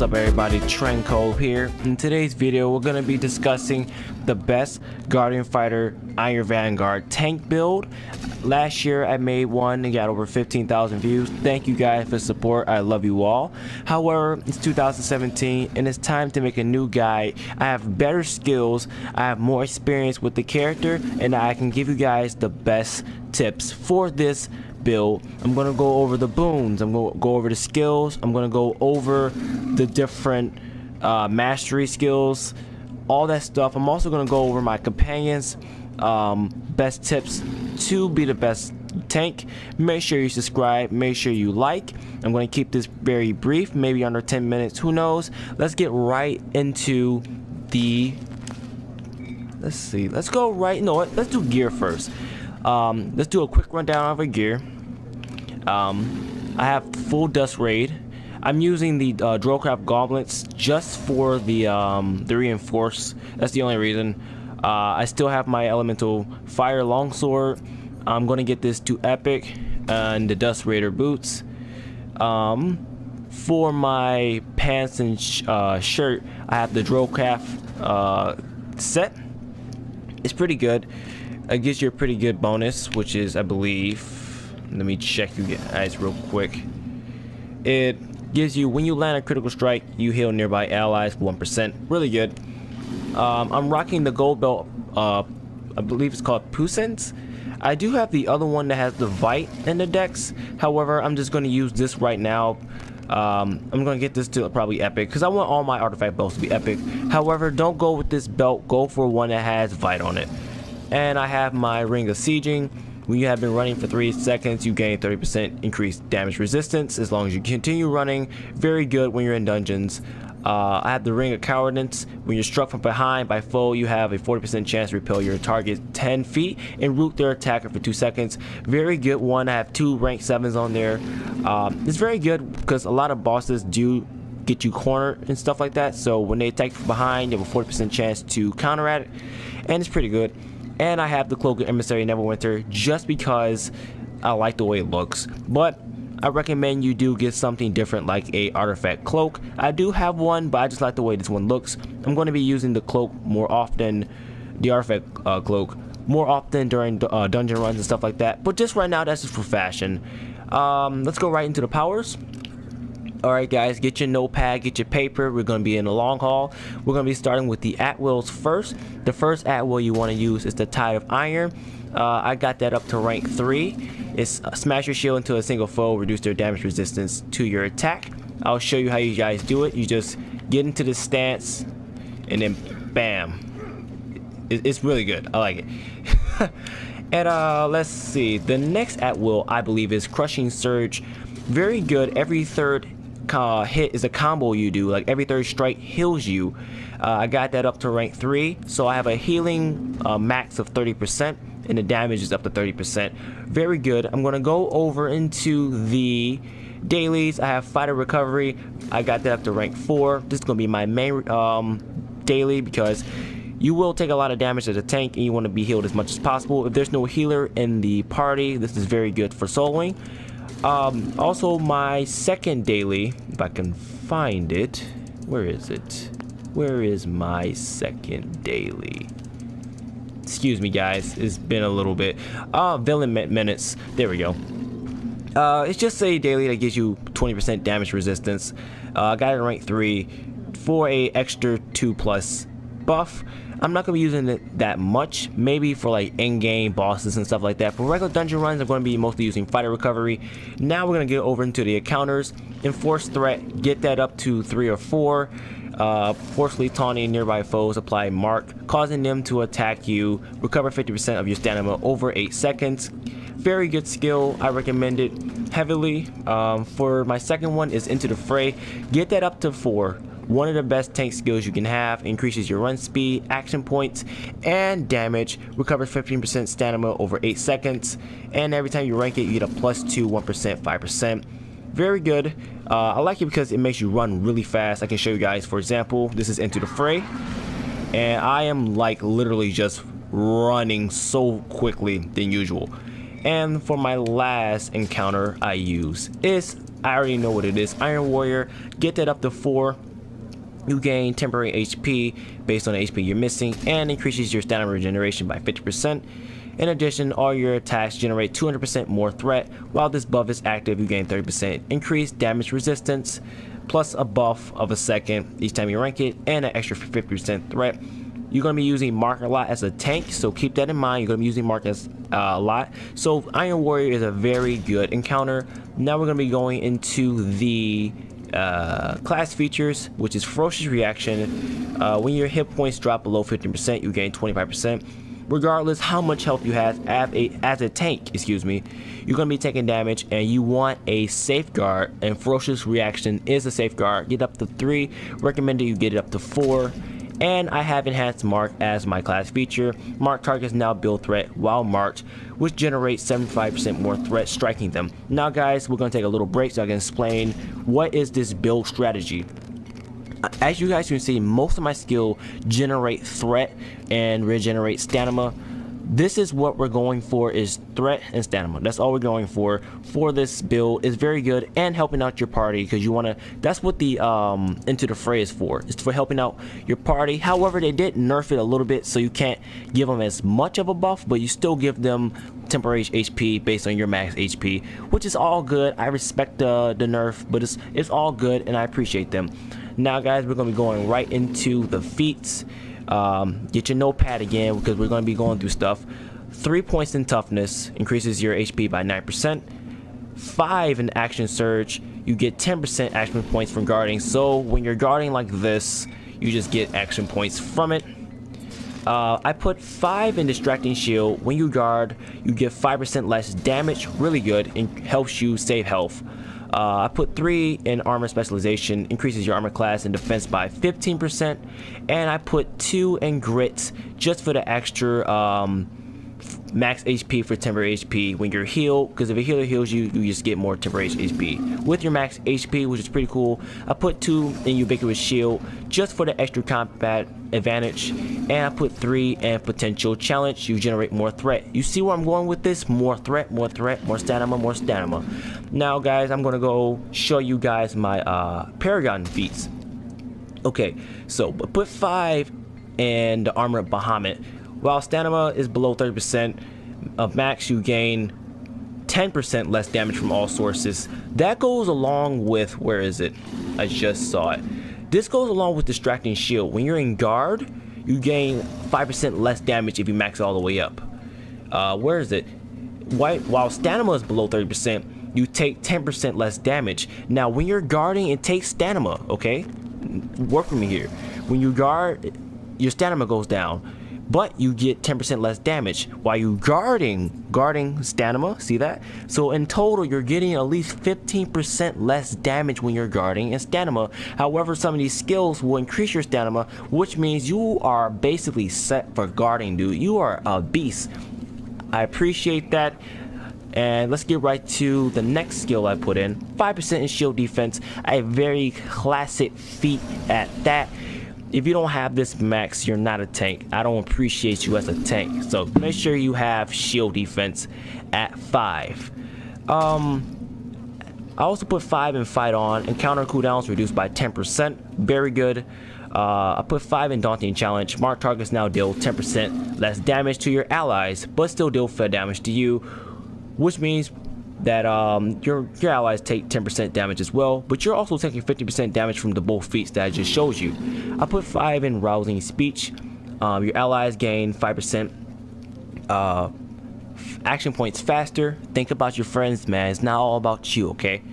What's up everybody, Trenco here. In today's video we're going to be discussing the best Guardian Fighter Iron Vanguard tank build. Last year I made one and got over 15,000 views. Thank you guys for support, I love you all. However, it's 2017 and it's time to make a new guide. I have better skills, I have more experience with the character, and I can give you guys the best tips for this build. I'm going to go over the boons, I'm going to go over the skills, I'm going to go over the different mastery skills, all that stuff. I'm also going to go over my companions, best tips to be the best tank. Make sure you subscribe, make sure you like. I'm going to keep this very brief, maybe under 10 minutes, who knows. Let's get right into the let's go right, no, let's do gear first. Let's do a quick rundown of our gear. I have full dust raid. I'm using the Drillcraft gauntlets just for the reinforce. That's the only reason. I still have my elemental fire longsword. I'm gonna get this to epic and the dust raider boots. For my pants and shirt, I have the Drillcraft set. It's pretty good. It gives you a pretty good bonus, which is, I believe, let me check you guys real quick. It gives you, when you land a critical strike, you heal nearby allies 1%. Really good. I'm rocking the gold belt, I believe it's called Puissance. I do have the other one that has the Vite in the decks. However, I'm just going to use this right now. I'm going to get this to probably epic because I want all my artifact belts to be epic. However, don't go with this belt, go for one that has Vite on it. And I have my Ring of Sieging. When you have been running for 3 seconds, you gain 30% increased damage resistance as long as you continue running. Very good when you're in dungeons. I have the Ring of Cowardice. When you're struck from behind by foe, you have a 40% chance to repel your target 10 feet and root their attacker for 2 seconds. Very good one. I have 2 rank 7s on there. It's very good because a lot of bosses do get you cornered and stuff like that. So when they attack from behind, you have a 40% chance to counteract it, and it's pretty good. And I have the Cloak of Emissary Neverwinter just because I like the way it looks. But I recommend you do get something different like a artifact cloak. I do have one, but I just like the way this one looks. I'm going to be using the cloak more often, the artifact cloak, more often during dungeon runs and stuff like that. But just right now, that's just for fashion. Let's go right into the powers. Alright guys, get your notepad, get your paper. We're going to be in the long haul. We're going to be starting with the at-wills first. The first at-will you want to use is the Tide of Iron. I got that up to rank 3. It's smash your shield into a single foe, reduce their damage resistance to your attack. I'll show you how you guys do it. You just get into the stance and then bam. It's really good. I like it. And let's see. The next at-will I believe is Crushing Surge. Very good. Every third hit is a combo you do, like every third strike heals you. I got that up to rank 3, so I have a healing max of 30% and the damage is up to 30%. Very good. I'm going to go over into the dailies. I have Fighter Recovery. I got that up to rank 4. This is going to be my main daily because you will take a lot of damage as a tank and you want to be healed as much as possible. If there's no healer in the party, this is very good for soloing. Also my second daily, if I can find it, where is it? Where is my second daily? Excuse me guys, it's been a little bit. Villain minutes, there we go. It's just a daily that gives you 20% damage resistance. I got it in rank 3 for a extra 2+ buff. I'm not going to be using it that much, maybe for like in-game bosses and stuff like that. For regular dungeon runs, I'm going to be mostly using Fighter Recovery. Now we're going to get over into the encounters. Enforce Threat, get that up to 3 or 4. Forcefully taunting nearby foes, apply Mark, causing them to attack you. Recover 50% of your stamina over 8 seconds. Very good skill, I recommend it heavily. For my second one is Into the Fray. Get that up to 4. One of the best tank skills you can have. Increases your run speed, action points, and damage. Recovers 15% stamina over 8 seconds. And every time you rank it, you get a +2, 1%, 5%. Very good. I like it because it makes you run really fast. I can show you guys, for example, this is Into the Fray. And I am like literally just running so quickly than usual. And for my last encounter I use is, I already know what it is, Iron Warrior. Get that up to 4. You gain temporary HP based on the HP you're missing and increases your stamina regeneration by 50%. In addition, all your attacks generate 200% more threat. While this buff is active, you gain 30% increased damage resistance, plus a buff of a second each time you rank it, and an extra 50% threat. You're going to be using Mark a lot as a tank, so keep that in mind. You're going to be using Mark as a lot. So Iron Warrior is a very good encounter. Now we're going to be going into the class features, which is Ferocious Reaction. When your hit points drop below 15%, you gain 25%. Regardless how much health you have as a tank, excuse me, you're going to be taking damage, and you want a safeguard, and Ferocious Reaction is a safeguard. Get up to 3, recommended you get it up to 4. And I have enhanced Mark as my class feature. Mark targets now build threat while marked, which generates 75% more threat striking them. Now guys, we're going to take a little break so I can explain what is this build strategy. As you guys can see, most of my skill generate threat and regenerate stamina. This is what we're going for, is threat and stamina. That's all we're going for this build. It's very good and helping out your party, because you want to, that's what the Into the Fray is for. It's for helping out your party. However, they did nerf it a little bit, so you can't give them as much of a buff, but you still give them temporary HP based on your max HP, which is all good. I respect the nerf, but it's all good and I appreciate them. Now guys, we're going to be going right into the feats. Get your notepad again, because we're going to be going through stuff. 3 points in toughness increases your HP by 9%. 5 in action surge, you get 10% action points from guarding. So when you're guarding like this, you just get action points from it. I put 5 in distracting shield. When you guard, you get 5% less damage. Really good, and helps you save health. I put 3 in armor specialization, increases your armor class and defense by 15%, and I put 2 in grit just for the extra max HP for temporary HP when you're healed, because if a healer heals you, you just get more temporary HP with your max HP, which is pretty cool. I put 2 in ubiquitous shield just for the extra combat advantage, and I put 3 in potential challenge. You generate more threat. You see where I'm going with this? More threat, more threat, more stamina, more stamina. Now guys, I'm gonna go show you guys my Paragon feats. Okay, so put 5 in the armor of Bahamut. While stamina is below 30% of max, you gain 10% less damage from all sources. That goes along with, where is it? I just saw it. This goes along with distracting shield. When you're in guard, you gain 5% less damage if you max all the way up. Where is it? While stamina is below 30%, you take 10% less damage. Now when you're guarding, it takes stamina, okay? Work with me here. When you guard, your stamina goes down, but you get 10% less damage while you guarding stamina. See that? So in total, you're getting at least 15% less damage when you're guarding and stamina. However, some of these skills will increase your stamina, which means you are basically set for guarding, dude. You are a beast. I appreciate that. And let's get right to the next skill I put in. 5% in shield defense. A very classic feat at that. If you don't have this max, you're not a tank. I don't appreciate you as a tank. So make sure you have shield defense at 5. I also put 5 in fight on. Encounter cooldowns reduced by 10%. Very good. I put 5 in daunting challenge. Mark targets now deal 10% less damage to your allies, but still deal fair damage to you, which means that your allies take 10% damage as well, but you're also taking 50% damage from the both feats that I just showed you. I put 5 in rousing speech. Your allies gain 5% action points faster. Think about your friends, man. It's not all about you, okay?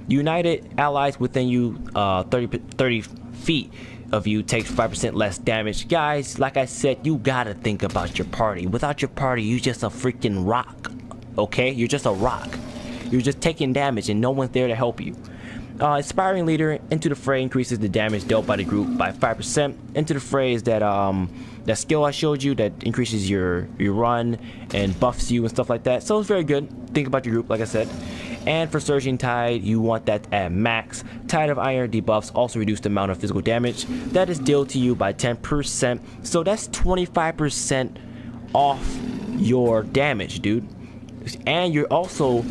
United allies within you 30 feet of you takes 5% less damage. Guys, like I said, you gotta think about your party. Without your party, you just a freaking rock. Okay, you're just a rock. You're just taking damage and no one's there to help you. Inspiring leader. Into the Fray increases the damage dealt by the group by 5%. Into the Fray is that that skill I showed you that increases your run and buffs you and stuff like that. So it's very good. Think about your group, like I said. And for Surging Tide, you want that at max. Tide of Iron debuffs also reduce the amount of physical damage that is dealt to you by 10%. So that's 25% off your damage, dude. And you're also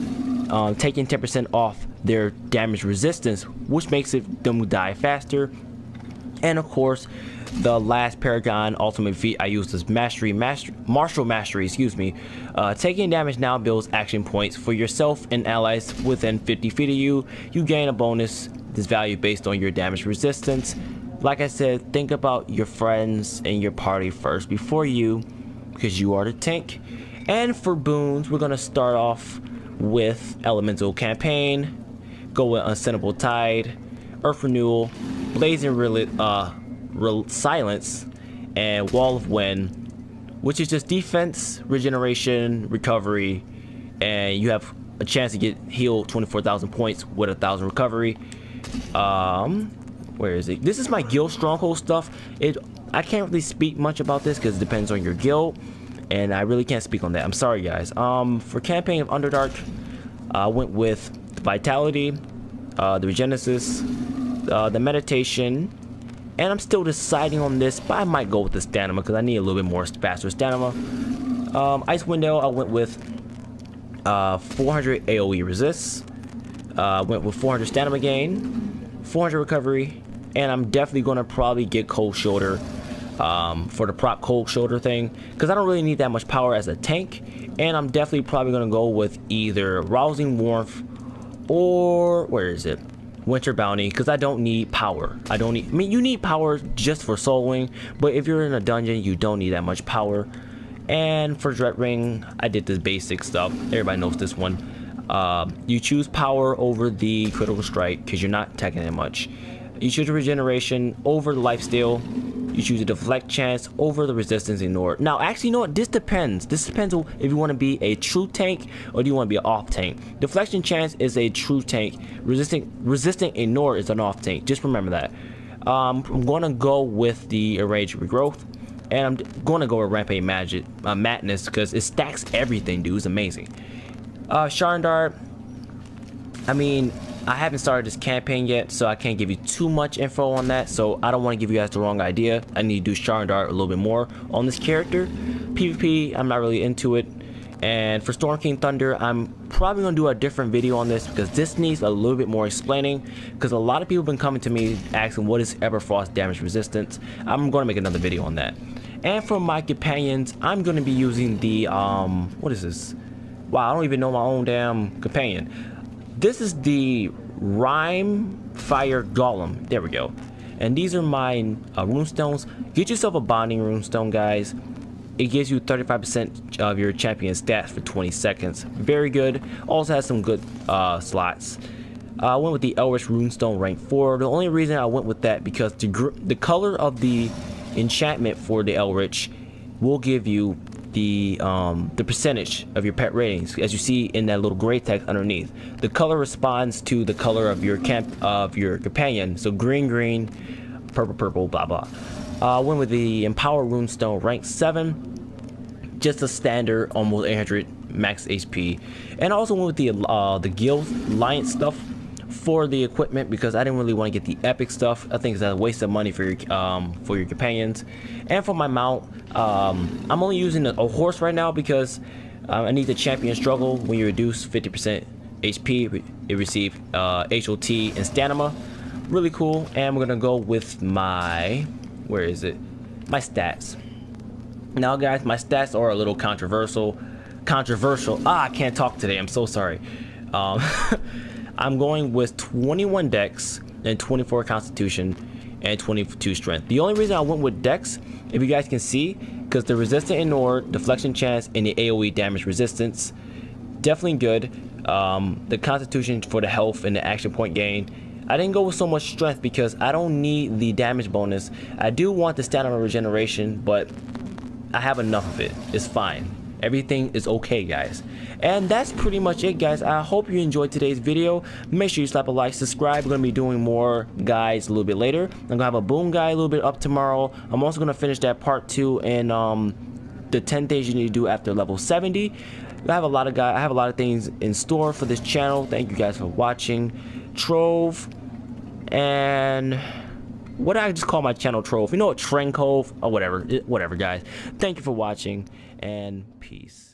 taking 10% off their damage resistance, which makes them die faster. And of course, the last Paragon ultimate feat I used is Martial Mastery, excuse me. Taking damage now builds action points for yourself and allies within 50 feet of you. You gain a bonus. This value based on your damage resistance. Like I said, think about your friends and your party first before you, because you are the tank. And for boons, we're gonna start off with Elemental Campaign, go with Uncenable Tide, Earth Renewal, Blazing Silence, and Wall of Wind, which is just defense, regeneration, recovery, and you have a chance to get healed 24,000 points with 1,000 recovery. Where is it? This is my guild stronghold stuff. I can't really speak much about this because it depends on your guild, and I really can't speak on that. I'm sorry, guys. For Campaign of Underdark, I went with the Vitality, the Regenesis, the Meditation, and I'm still deciding on this, but I might go with the Stamina because I need a little bit more faster Stamina. Ice Window, I went with 400 AoE resist, went with 400 Stamina gain, 400 recovery, and I'm definitely going to probably get Cold Shoulder for the prop Cold Shoulder thing, because I don't really need that much power as a tank, and I'm definitely probably going to go with either Rousing Warmth or, where is it? Winter Bounty, because I don't need power. I mean, you need power just for soloing, but if you're in a dungeon, you don't need that much power. And for Dread Ring, I did this basic stuff. Everybody knows this one. You choose power over the critical strike because you're not taking it much. You choose regeneration over the lifesteal. You choose a deflect chance over the resistance ignored. Now, actually, you know what? This depends. This depends on if you want to be a true tank or do you want to be an off tank. Deflection chance is a true tank. Resisting ignore is an off tank. Just remember that. I'm going to go with the Enraged Regrowth. And I'm going to go with Rampage Madness because it stacks everything, dude. It's amazing. Sharndart. I mean, I haven't started this campaign yet, so I can't give you too much info on that, so I don't want to give you guys the wrong idea. I need to do Sharndart a little bit more on this character. PvP, I'm not really into it. And for Storm King Thunder, I'm probably going to do a different video on this because this needs a little bit more explaining, because a lot of people have been coming to me asking what is Everfrost damage resistance. I'm going to make another video on that. And for my companions, I'm going to be using the, what is this? Wow, I don't even know my own damn companion. This is the Rime Fire Golem. There we go. And these are my runestones. Get yourself a bonding runestone, guys. It gives you 35% of your champion stats for 20 seconds. Very good. Also has some good slots. I went with the Elrich Runestone rank 4. The only reason I went with that because the color of the enchantment for the Elrich will give you the percentage of your pet ratings, as you see in that little gray text underneath. The color responds to the color of your companion. So green, green, purple, purple, blah blah. Went with the Empower Runestone rank 7, just a standard, almost 800 max HP, and I also went with the Guild Alliance stuff for the equipment because I didn't really want to get the epic stuff. I think it's a waste of money for your companions. And for my mount, I'm only using a horse right now because I need the champion struggle. When you reduce 50% HP, it receives HOT and stamina. Really cool. And we're gonna go with my, where is it? My stats. Now, guys, my stats are a little controversial. I can't talk today. I'm so sorry. I'm going with 21 Dex and 24 Constitution and 22 Strength. The only reason I went with Dex, if you guys can see, because the resistant ignore, deflection chance, and the AoE damage resistance, definitely good. The Constitution for the health and the action point gain. I didn't go with so much strength because I don't need the damage bonus. I do want the stamina regeneration, but I have enough of it. It's fine. Everything is okay, guys. And that's pretty much it, guys. I hope you enjoyed today's video. Make sure you slap a like, subscribe. We're gonna be doing more guides a little bit later. I'm gonna have a boom guide a little bit up tomorrow. I'm also gonna finish that part 2 and the 10 things you need to do after level 70. I have a lot of things in store for this channel. Thank you guys for watching. Trove, and what did I just call my channel? Trove, you know what, Trend Cove or whatever, guys. Thank you for watching, and peace.